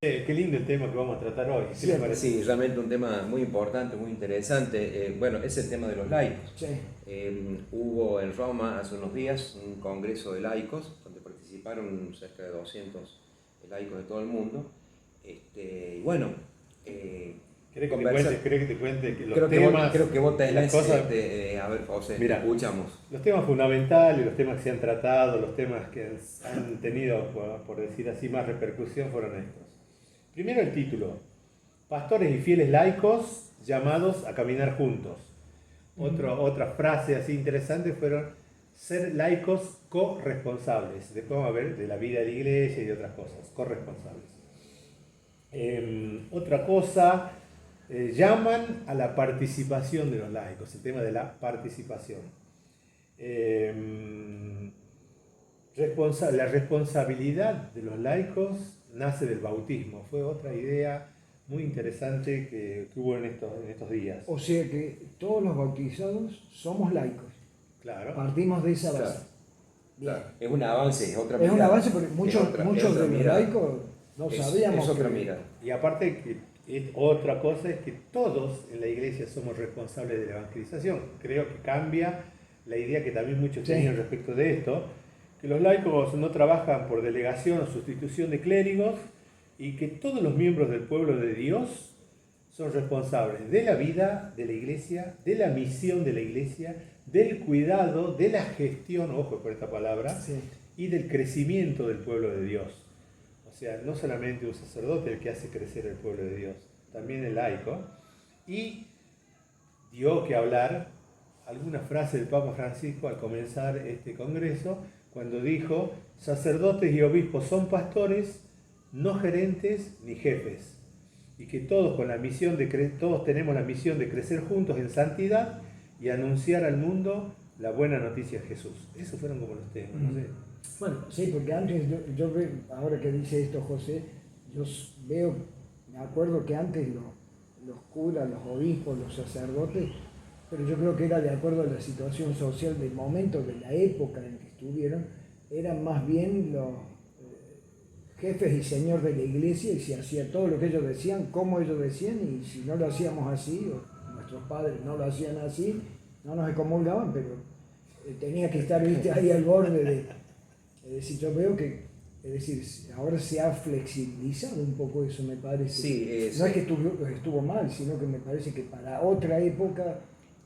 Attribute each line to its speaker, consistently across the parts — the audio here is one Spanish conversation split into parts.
Speaker 1: Qué lindo el tema que vamos a tratar hoy. ¿Qué
Speaker 2: Sí,
Speaker 1: le parece?
Speaker 3: Sí, realmente un tema muy importante, muy interesante. Bueno, es el tema de los laicos.
Speaker 2: sí.
Speaker 3: Hubo en Roma hace unos días un congreso de laicos donde participaron cerca de 200 laicos de todo el mundo. Y bueno,
Speaker 1: ¿Querés que
Speaker 3: conversar.
Speaker 1: te cuente que los
Speaker 3: Creo que vos,
Speaker 1: temas,
Speaker 3: creo que vos
Speaker 1: las
Speaker 3: tenés,
Speaker 1: cosas?
Speaker 3: a ver, José, te
Speaker 1: Mira,
Speaker 3: escuchamos.
Speaker 1: los temas fundamentales, los temas que se han tratado, los temas que han tenido, por decir así, más repercusión fueron estos. Primero el título: Pastores y fieles laicos llamados a caminar juntos. Otra frase así interesante fueron ser laicos corresponsables. Después vamos a ver de la vida de la iglesia y de otras cosas, corresponsables. Otra cosa, llaman a la participación de los laicos, el tema de la participación. La responsabilidad de los laicos nace del bautismo, fue otra idea muy interesante que hubo en estos días.
Speaker 2: O sea que todos los bautizados somos laicos.
Speaker 1: Claro.
Speaker 2: Partimos de esa
Speaker 3: Claro,
Speaker 2: base. Bien.
Speaker 3: claro. Es un avance, es otra
Speaker 2: Es un
Speaker 3: mirada.
Speaker 2: avance porque
Speaker 3: Es
Speaker 2: muchos
Speaker 3: otra
Speaker 2: de los
Speaker 3: mirada.
Speaker 2: laicos no sabíamos.
Speaker 3: Es otra
Speaker 2: que-
Speaker 3: mirada.
Speaker 1: Y aparte, otra cosa es que todos en la iglesia somos responsables de la evangelización. Creo que cambia la idea que también muchos
Speaker 2: Sí.
Speaker 1: tenían respecto de esto, que los laicos no trabajan por delegación o sustitución de clérigos y que todos los miembros del pueblo de Dios son responsables de la vida de la iglesia, de la misión de la iglesia, del cuidado, de la gestión, ojo por esta palabra,
Speaker 2: Sí.
Speaker 1: y del crecimiento del pueblo de Dios. O sea, no solamente un sacerdote el que hace crecer el pueblo de Dios, también el laico. Y dio que hablar alguna frase del Papa Francisco al comenzar este congreso, cuando dijo: sacerdotes y obispos son pastores, no gerentes ni jefes. Y que todos, todos tenemos la misión de crecer juntos en santidad y anunciar al mundo la buena noticia de Jesús. Esos fueron como los temas, no sé.
Speaker 2: Bueno, sí, porque antes yo veo, ahora que dice esto José, veo, me acuerdo que antes los curas, los obispos, los sacerdotes, pero yo creo que era de acuerdo a la situación social del momento, de la época en que estuvieron, eran más bien los jefes y señor de la iglesia y se hacía todo lo que ellos decían, como ellos decían, y si no lo hacíamos así, o nuestros padres no lo hacían así, no nos excomulgaban, pero tenía que estar, viste, ahí al borde de... Es decir, yo veo que, es decir, ahora se ha flexibilizado un poco eso, me parece.
Speaker 3: Sí,
Speaker 2: no es que estuvo mal, sino que me parece que para otra época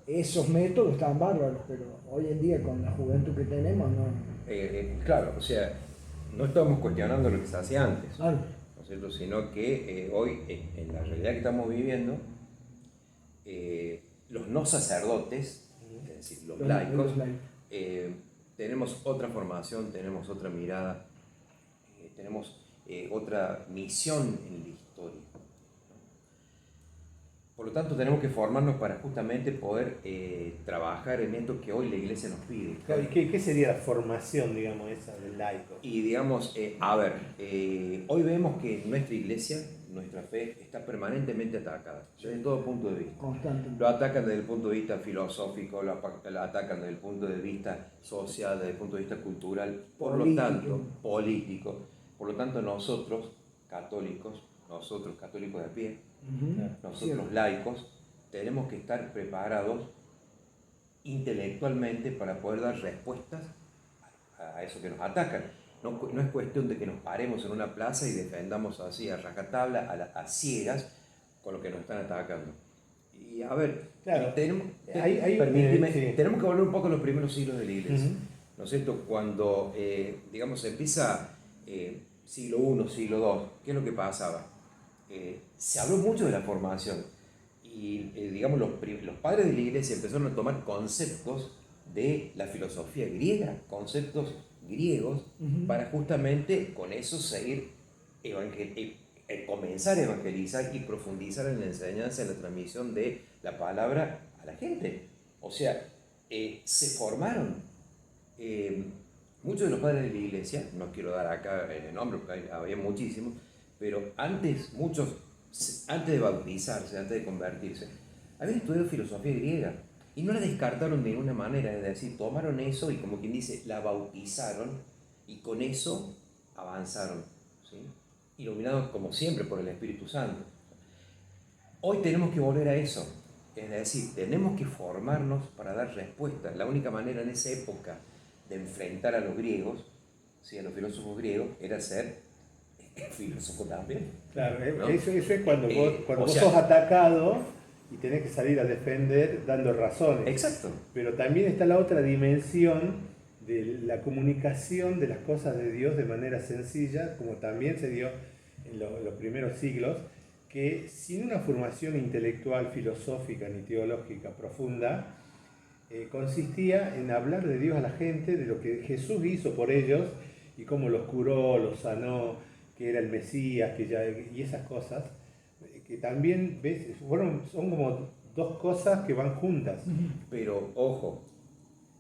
Speaker 2: esos métodos estaban bárbaros, pero hoy en día con la juventud que tenemos, no.
Speaker 3: Claro, o sea, no estamos cuestionando lo que se hacía antes,
Speaker 2: Claro.
Speaker 3: ¿no es cierto? Sino que hoy, en la realidad que estamos viviendo, los no sacerdotes, es decir, los laicos, tenemos otra formación, tenemos otra mirada, tenemos otra misión en la historia. Por lo tanto, tenemos que formarnos para justamente poder trabajar en esto que hoy la iglesia nos pide.
Speaker 1: Claro, ¿y qué sería la formación, digamos, esa del laico?
Speaker 3: Y digamos, hoy vemos que nuestra iglesia, nuestra fe, está permanentemente atacada, desde todo punto de vista.
Speaker 2: Constante.
Speaker 3: Lo atacan desde el punto de vista filosófico, lo atacan desde el punto de vista social, desde el punto de vista cultural, político. Por lo tanto, nosotros católicos de a pie, nosotros
Speaker 2: Cierto.
Speaker 3: laicos, tenemos que estar preparados intelectualmente para poder dar respuestas a eso que nos atacan. No es cuestión de que nos paremos en una plaza y defendamos así a rajatabla, a ciegas, con lo que nos están atacando. Y a ver,
Speaker 1: Claro,
Speaker 3: tenemos que volver un poco a los primeros siglos de la iglesia. ¿No es cierto? Cuando, digamos, empieza siglo I, siglo II, ¿qué es lo que pasaba? Se habló mucho de la formación y, digamos, los padres de la iglesia empezaron a tomar conceptos de la filosofía griega, conceptos griegos, para justamente con eso seguir, comenzar a evangelizar y profundizar en la enseñanza, en la transmisión de la palabra a la gente. O sea, se formaron muchos de los padres de la iglesia, no quiero dar acá el nombre porque había muchísimos, pero antes muchos antes de bautizarse, antes de convertirse, habían estudiado filosofía griega y no la descartaron de ninguna manera, es decir, tomaron eso y como quien dice, la bautizaron y con eso avanzaron, ¿sí? Iluminados como siempre por el Espíritu Santo. Hoy tenemos que volver a eso, es decir, tenemos que formarnos para dar respuesta. La única manera en esa época de enfrentar a los griegos, ¿sí? A los filósofos griegos, era ser filósofo también.
Speaker 1: Claro,
Speaker 3: ¿no?
Speaker 1: eso es cuando vos
Speaker 3: sea,
Speaker 1: sos atacado y tenés que salir a defender dando razones.
Speaker 3: Exacto.
Speaker 1: Pero también está la otra dimensión de la comunicación de las cosas de Dios de manera sencilla, como también se dio en los primeros siglos, que sin una formación intelectual, filosófica ni teológica profunda, consistía en hablar de Dios a la gente, de lo que Jesús hizo por ellos y cómo los curó, los sanó, que era el Mesías, y esas cosas, que también ves, son como dos cosas que van juntas.
Speaker 3: Pero ojo,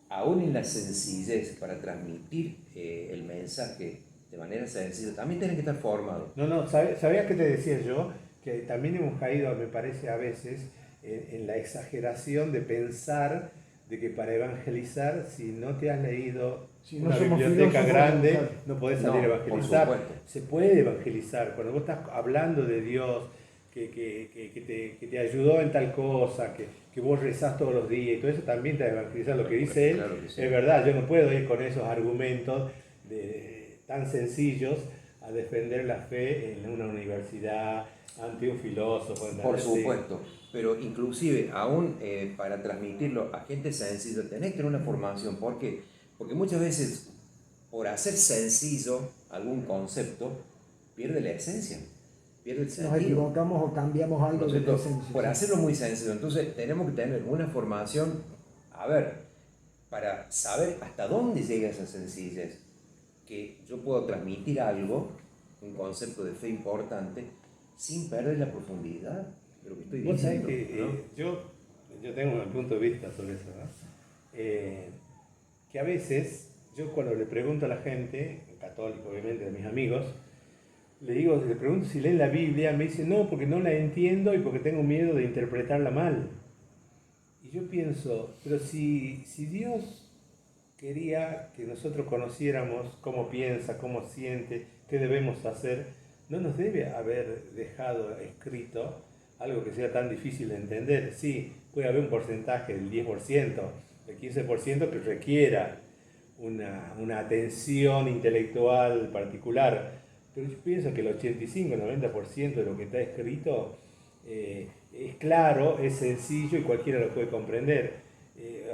Speaker 3: aún en la sencillez para transmitir el mensaje de manera sencilla, también tienen que estar formados.
Speaker 1: No, ¿sabías qué te decía yo? Que también hemos caído, me parece a veces, en la exageración de pensar de que para evangelizar, si no te has leído una biblioteca grande, claro, no podés salir a evangelizar. Se puede evangelizar. Cuando vos estás hablando de Dios, que te ayudó en tal cosa, que vos rezás todos los días y todo eso, también te evangelizar. Lo que dice él, claro que sí, es verdad. Yo no puedo ir con esos argumentos tan sencillos a defender la fe en una universidad, ante un filósofo.
Speaker 3: Por supuesto, pero inclusive aún para transmitirlo a gente sencilla tenés que tener una formación. ¿Por qué? Porque muchas veces por hacer sencillo algún concepto pierde la esencia, pierde el sentido.
Speaker 2: Nos equivocamos o cambiamos algo de la esencia.
Speaker 3: Por hacerlo muy sencillo, entonces tenemos que tener una formación, para saber hasta dónde llega esa sencillez, que yo puedo transmitir algo, un concepto de fe importante, sin perder la profundidad de lo que estoy diciendo.
Speaker 1: Vos sabés que, ¿no? yo tengo un punto de vista sobre eso, ¿no? Que a veces, yo cuando le pregunto a la gente, católico obviamente, a mis amigos, le pregunto si leen la Biblia, me dicen no, porque no la entiendo y porque tengo miedo de interpretarla mal. Y yo pienso, pero si Dios quería que nosotros conociéramos cómo piensa, cómo siente, qué debemos hacer, no nos debe haber dejado escrito algo que sea tan difícil de entender. Sí, puede haber un porcentaje del 10%, del 15% que requiera una atención intelectual particular, pero yo pienso que el 85-90% de lo que está escrito es claro, es sencillo y cualquiera lo puede comprender.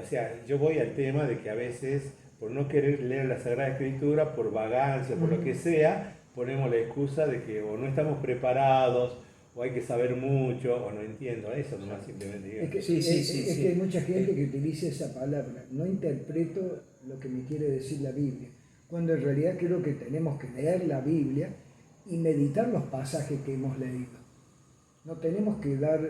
Speaker 1: O sea, yo voy al tema de que a veces, por no querer leer la Sagrada Escritura, por vagancia, por lo que sea, ponemos la excusa de que o no estamos preparados, o hay que saber mucho, o no entiendo. Eso nomás simplemente digo.
Speaker 2: Es que hay mucha gente que utiliza esa palabra. No interpreto lo que me quiere decir la Biblia. Cuando en realidad creo que tenemos que leer la Biblia y meditar los pasajes que hemos leído. No tenemos que dar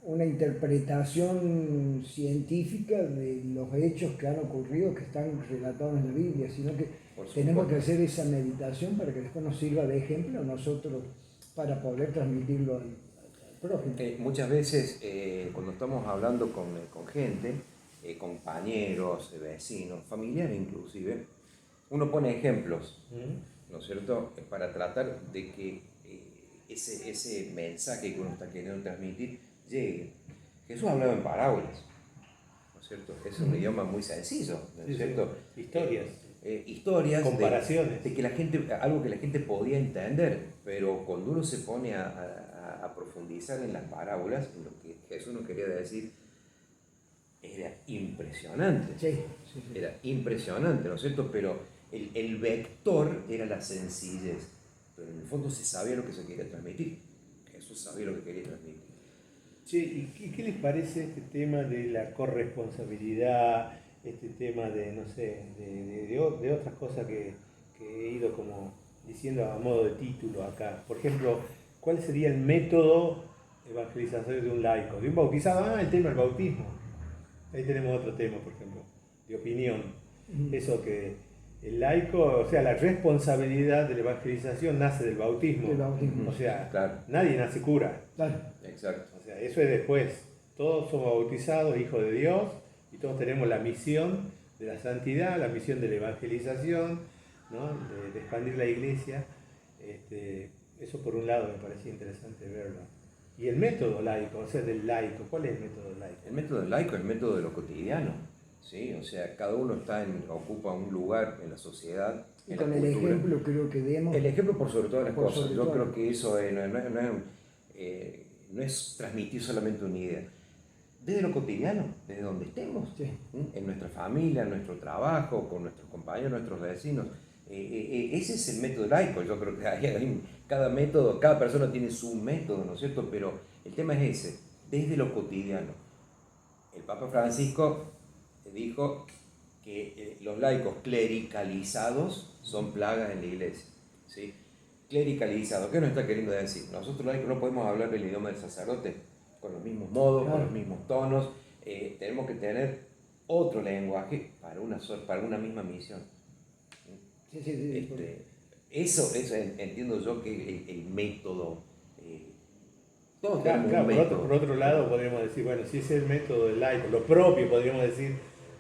Speaker 2: una interpretación científica de los hechos que han ocurrido, que están relatados en la Biblia, sino que tenemos que hacer esa meditación para que después nos sirva de ejemplo a nosotros para poder transmitirlo al prójimo.
Speaker 3: Muchas veces cuando estamos hablando con gente, compañeros, vecinos, familiares inclusive, uno pone ejemplos, ¿no es cierto?, para tratar de que ese mensaje que uno está queriendo transmitir llegue. Jesús hablaba en parábolas, ¿no es cierto? Es un idioma muy sencillo, ¿no es cierto? Historias, comparaciones, de que la gente, algo que la gente podía entender, pero cuando uno se pone a profundizar en las parábolas, en lo que Jesús nos quería decir, era impresionante. Era impresionante, ¿no es cierto? Pero el vector era la sencillez, pero en el fondo se sabía lo que se quería transmitir. Jesús sabía lo que quería transmitir.
Speaker 1: Che, ¿y qué les parece este tema de la corresponsabilidad, este tema de, no sé, de otras cosas que he ido como diciendo a modo de título acá? Por ejemplo, ¿cuál sería el método evangelizador de un laico? De un bautizado, el tema del bautismo. Ahí tenemos otro tema, por ejemplo, de opinión. Eso que el laico, o sea, la responsabilidad de la evangelización nace del bautismo.
Speaker 2: Del bautismo.
Speaker 1: O sea,
Speaker 3: Claro.
Speaker 1: nadie nace cura.
Speaker 2: Claro.
Speaker 3: Exacto.
Speaker 1: O sea, eso es después. Todos somos bautizados, hijos de Dios, y todos tenemos la misión de la santidad, la misión de la evangelización, ¿no? De expandir la iglesia. Eso por un lado me parecía interesante verlo. Y el método laico, o sea, del laico, ¿cuál es el método laico?
Speaker 3: El método laico es el método de lo cotidiano, ¿sí? O sea, cada uno ocupa un lugar en la sociedad,
Speaker 2: Y
Speaker 3: en
Speaker 2: con
Speaker 3: la
Speaker 2: el
Speaker 3: cultura.
Speaker 2: ejemplo creo que demos.
Speaker 3: El ejemplo por sobre todas las
Speaker 2: Por
Speaker 3: cosas.
Speaker 2: sobre
Speaker 3: Yo
Speaker 2: todo.
Speaker 3: creo que eso no es transmitir solamente una idea. Desde lo cotidiano, desde donde estemos,
Speaker 2: Sí.
Speaker 3: en nuestra familia, en nuestro trabajo, con nuestros compañeros, nuestros vecinos. Ese es el método laico. Yo creo que cada método, cada persona tiene su método, ¿no es cierto? Pero el tema es ese, desde lo cotidiano. El Papa Francisco dijo que los laicos clericalizados son plagas en la iglesia, ¿sí? Clericalizados, ¿qué nos está queriendo decir? Nosotros laicos no podemos hablar el idioma del sacerdote con los mismos modos,
Speaker 2: Claro.
Speaker 3: con los mismos tonos, tenemos que tener otro lenguaje para una misma misión.
Speaker 2: Sí, sí, sí.
Speaker 3: Eso entiendo yo que el método. Todos
Speaker 1: Claro,
Speaker 3: tenemos un método.
Speaker 1: por otro lado podríamos decir, bueno, si ese es el método del laico, lo propio podríamos decir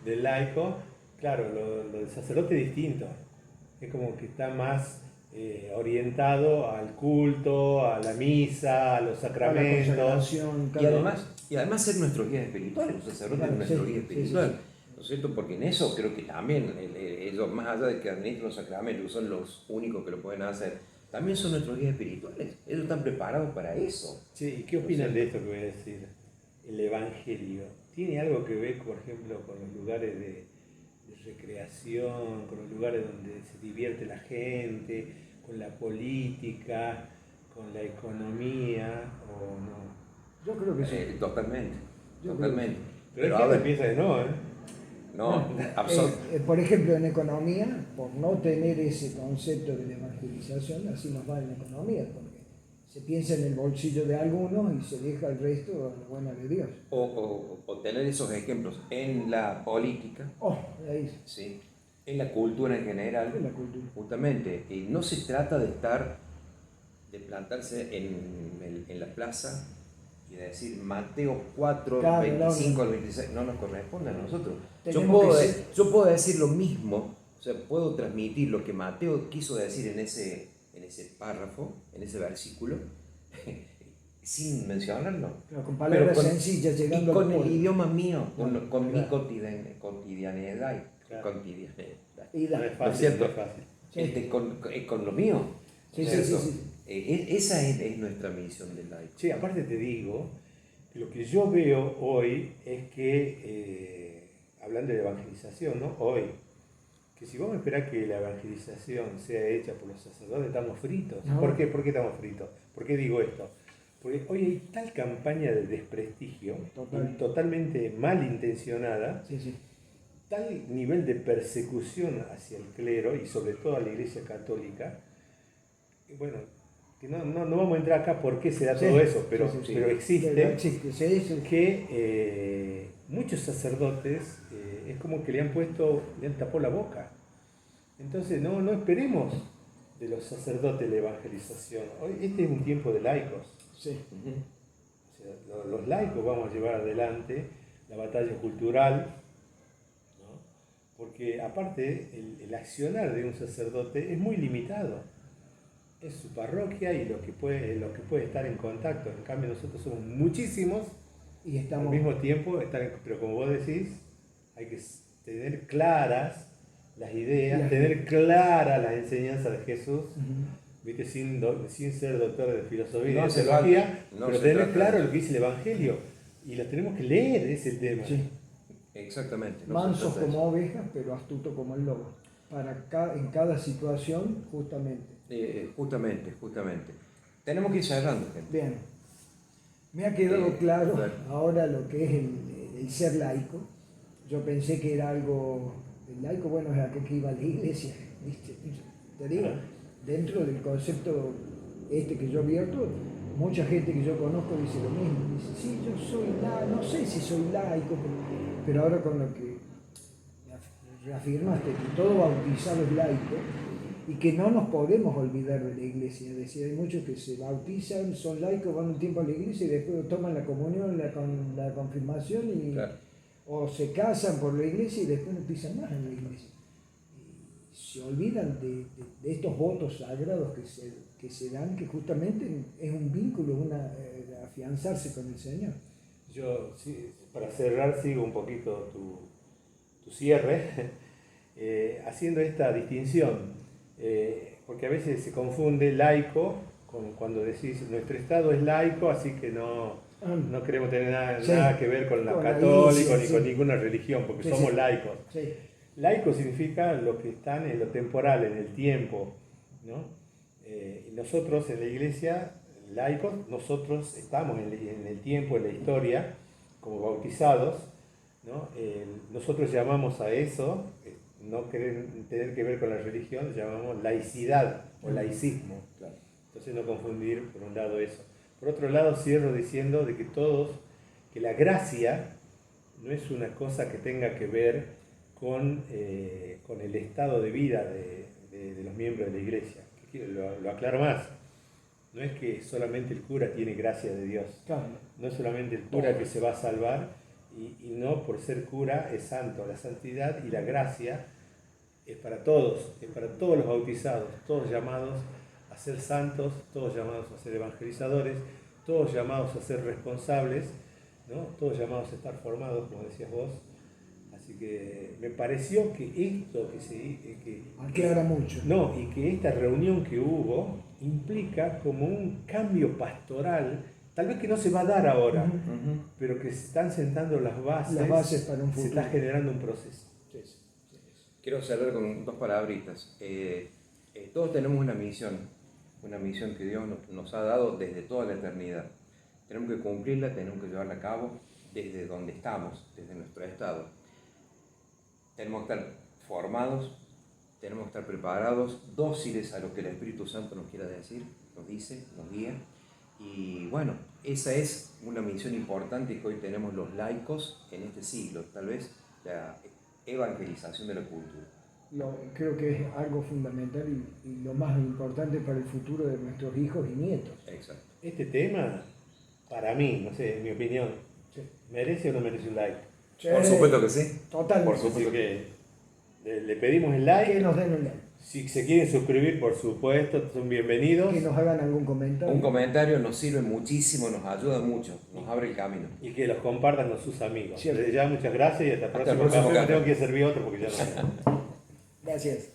Speaker 1: del laico, claro, lo del sacerdote es distinto. Es como que está más orientado al culto, a la misa, a los
Speaker 2: A la
Speaker 1: sacramentos.
Speaker 2: consagración,
Speaker 3: Y además ser nuestro guía espiritual, un sacerdote
Speaker 2: Claro,
Speaker 3: es nuestro
Speaker 2: sí,
Speaker 3: guía
Speaker 2: sí,
Speaker 3: espiritual.
Speaker 2: sí,
Speaker 3: ¿No es cierto? Porque en eso creo que también ellos, más allá de que administran los sacramentos, son los únicos que lo pueden hacer, también son nuestros guías espirituales. Ellos están preparados para eso.
Speaker 1: Sí, ¿y qué opinan de esto que voy a decir? El evangelio. ¿Tiene algo que ver, por ejemplo, con los lugares de recreación, con los lugares donde se divierte la gente, con la política, con la economía, o no?
Speaker 2: Yo creo que sí.
Speaker 3: Totalmente.
Speaker 2: Yo
Speaker 3: Totalmente.
Speaker 1: Pero
Speaker 3: a
Speaker 1: hay gente
Speaker 3: ver,
Speaker 1: que piensa que no, ¿eh?
Speaker 3: no, absolutamente.
Speaker 2: Por ejemplo, en economía, por no tener ese concepto de la evangelización, así nos va en la economía, porque se piensa en el bolsillo de algunos y se deja el resto a la buena de Dios.
Speaker 3: O tener esos ejemplos en la política,
Speaker 2: Oh, ahí
Speaker 3: ¿sí? En la cultura en general,
Speaker 2: es la cultura.
Speaker 3: justamente. Y no se trata de plantarse en la plaza y de decir Mateo 4,
Speaker 2: Claro,
Speaker 3: 25 al 26, no nos corresponde a nosotros.
Speaker 2: Tenemos que ser-
Speaker 3: Yo puedo decir lo mismo, o sea, puedo transmitir lo que Mateo quiso decir en ese párrafo, en ese versículo, sin mencionarlo.
Speaker 2: Pero con palabras
Speaker 3: con-
Speaker 2: sencillas,
Speaker 3: Y
Speaker 2: llegando
Speaker 3: con
Speaker 2: al
Speaker 3: el
Speaker 2: punto.
Speaker 3: idioma mío, con mi
Speaker 2: Claro.
Speaker 3: cotidianidad.
Speaker 1: Claro.
Speaker 3: Cotidianidad.
Speaker 2: Y
Speaker 1: No
Speaker 2: da.
Speaker 1: es
Speaker 3: ¿No
Speaker 1: fácil,
Speaker 3: es cierto?
Speaker 1: no es fácil.
Speaker 2: Sí.
Speaker 3: Con lo mío.
Speaker 2: Sí,
Speaker 3: ¿no
Speaker 2: sí,
Speaker 3: es
Speaker 2: sí,
Speaker 3: cierto?
Speaker 2: sí.
Speaker 3: Esa es nuestra misión del laico.
Speaker 1: Sí, aparte te digo, que lo que yo veo hoy es que, hablando de evangelización, ¿no? Hoy, que si vamos a esperar que la evangelización sea hecha por los sacerdotes, estamos fritos.
Speaker 2: No.
Speaker 1: ¿Por qué? ¿Por qué estamos fritos? ¿Por qué digo esto? Porque hoy hay tal campaña de desprestigio,
Speaker 2: Total.
Speaker 1: totalmente malintencionada,
Speaker 2: Sí, sí.
Speaker 1: tal nivel de persecución hacia el clero y sobre todo a la Iglesia Católica, y bueno, que no vamos a entrar acá por qué se da
Speaker 2: Sí,
Speaker 1: todo eso, pero,
Speaker 2: sí, sí, sí.
Speaker 1: pero existe,
Speaker 2: Pero existe, sí, sí.
Speaker 1: que muchos sacerdotes es como que le han tapado la boca. Entonces no esperemos de los sacerdotes la evangelización. Hoy este es un tiempo de laicos.
Speaker 2: Sí.
Speaker 3: Ujú.
Speaker 1: O sea, los laicos vamos a llevar adelante la batalla cultural, ¿no? Porque aparte el accionar de un sacerdote es muy limitado. Es su parroquia y lo que puede estar en contacto. En cambio nosotros somos muchísimos
Speaker 2: Y
Speaker 1: al
Speaker 2: estamos.
Speaker 1: mismo tiempo, pero como vos decís, hay que tener claras las ideas, tener claras las enseñanzas de Jesús,
Speaker 2: Ujú.
Speaker 1: ¿viste? Sin ser doctor de filosofía y
Speaker 3: No
Speaker 1: de
Speaker 3: se
Speaker 1: teología,
Speaker 3: trata- no
Speaker 1: pero
Speaker 3: se
Speaker 1: tener
Speaker 3: trata
Speaker 1: claro
Speaker 3: de-
Speaker 1: lo que dice el Evangelio. Y lo tenemos que leer, ese es el tema.
Speaker 2: Sí.
Speaker 3: Exactamente. no se
Speaker 2: Mansos
Speaker 3: trata de
Speaker 2: como ovejas, pero astutos como el lobo. En cada situación, justamente.
Speaker 3: Justamente. Tenemos que ir cerrando, gente.
Speaker 2: Bien. Me ha quedado claro
Speaker 3: claro.
Speaker 2: ahora lo que es el ser laico. Yo pensé que era algo. El laico, bueno, es aquel que iba a la iglesia, ¿viste? Te digo,
Speaker 1: Ajá.
Speaker 2: dentro del concepto que yo vierto, mucha gente que yo conozco dice lo mismo. Dice, sí, yo soy laico, no sé si soy laico, pero ahora con lo que reafirmaste que todo bautizado es laico y que no nos podemos olvidar de la iglesia. Es decir, hay muchos que se bautizan, son laicos, van un tiempo a la iglesia y después toman la comunión, la confirmación y,
Speaker 3: Claro.
Speaker 2: o se casan por la iglesia y después no pisan más en la iglesia. Y se olvidan de estos votos sagrados que se dan, que justamente es un vínculo, afianzarse con el Señor.
Speaker 1: Yo, sí, para cerrar, sigo un poquito tu cierre, haciendo esta distinción, porque a veces se confunde laico cuando decís nuestro Estado es laico, así que no queremos tener nada que ver con los católicos ni con ninguna religión, porque somos laicos.
Speaker 2: Sí.
Speaker 1: Laico significa los que están en lo temporal, en el tiempo, ¿no? Nosotros en la iglesia, laicos, nosotros estamos en el tiempo, en la historia, como bautizados, ¿no? Nosotros llamamos a eso, no quieren tener que ver con la religión, llamamos laicidad o laicismo.
Speaker 3: Claro.
Speaker 1: Entonces no confundir por un lado eso. Por otro lado cierro diciendo de que la gracia no es una cosa que tenga que ver con el estado de vida de los miembros de la iglesia. Lo aclaro más. No es que solamente el cura tiene gracia de Dios.
Speaker 2: Claro.
Speaker 1: No es solamente el cura que se va a salvar y no por ser cura es santo. La santidad y la gracia es para todos los bautizados, todos llamados a ser santos, todos llamados a ser evangelizadores, todos llamados a ser responsables, ¿no? Todos llamados a estar formados, como decías vos. Así que me pareció que esto
Speaker 2: Aclara mucho.
Speaker 1: No, y que esta reunión que hubo implica como un cambio pastoral, tal vez que no se va a dar ahora, pero que se están sentando las bases
Speaker 2: para un futuro.
Speaker 1: Se está generando un proceso.
Speaker 2: Sí.
Speaker 3: Quiero cerrar con dos palabritas. Todos tenemos una misión que Dios nos ha dado desde toda la eternidad. Tenemos que cumplirla, tenemos que llevarla a cabo desde donde estamos, desde nuestro estado. Tenemos que estar formados, tenemos que estar preparados, dóciles a lo que el Espíritu Santo nos quiera decir, nos dice, nos guía. Y bueno, esa es una misión importante que hoy tenemos los laicos en este siglo, tal vez la evangelización de la cultura.
Speaker 2: Creo que es algo fundamental y lo más importante para el futuro de nuestros hijos y nietos.
Speaker 3: Exacto.
Speaker 1: Este tema, para mí, no sé, en mi opinión, ¿merece o no merece un like?
Speaker 3: Por supuesto que sí.
Speaker 2: Totalmente.
Speaker 3: Por supuesto
Speaker 1: que le pedimos el like.
Speaker 2: Que nos den un like.
Speaker 1: Si se quieren suscribir, por supuesto, son bienvenidos.
Speaker 2: Que nos hagan algún comentario.
Speaker 3: Un comentario nos sirve muchísimo, nos ayuda mucho, nos abre el camino.
Speaker 1: Y que los compartan con sus amigos.
Speaker 2: Cierto.
Speaker 1: Desde ya, muchas gracias y hasta el próximo
Speaker 3: próximo
Speaker 1: café. Me
Speaker 3: café.
Speaker 1: tengo que servir otro porque ya no.
Speaker 2: Gracias.